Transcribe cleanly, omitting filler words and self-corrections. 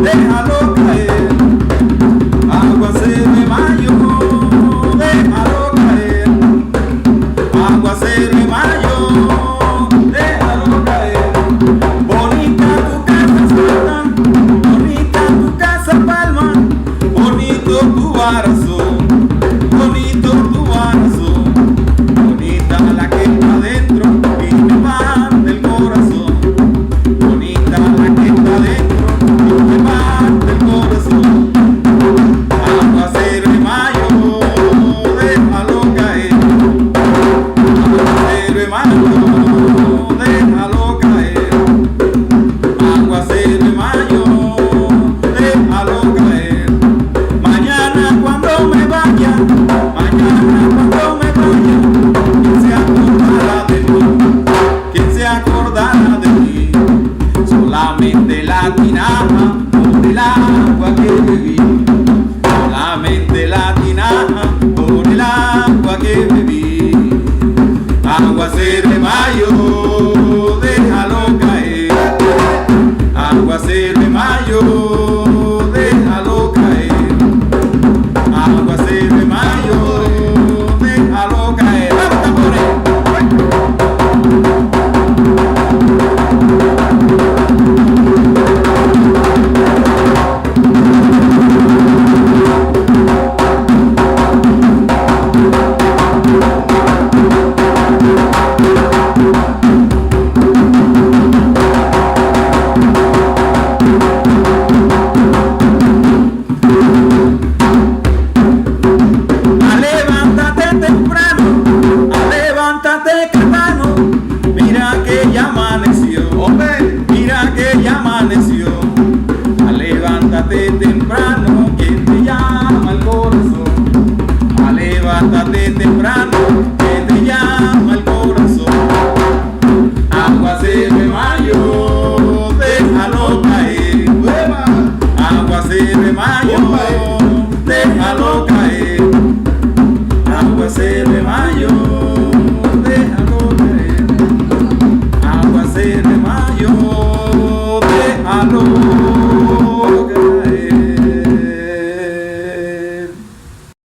Déjalo caer, aguacero de mayo, déjalo caer, aguacero de mayo, déjalo caer. Bonita tu casa Santa, bonita tu casa Palma, bonito tu barazo, bonito tu barazo, bonita la que está dentro y me parte el corazón, bonita la que está dentro. Me parte el corazón, aguacero de mayo, déjalo caer, aguacero de mayo, déjalo caer, aguacero de mayo, déjalo caer. Mañana cuando me vaya, ¿quién se acordará de mí? ¿Quién se acordará de mí? Solamente la tinaja por el agua que bebí.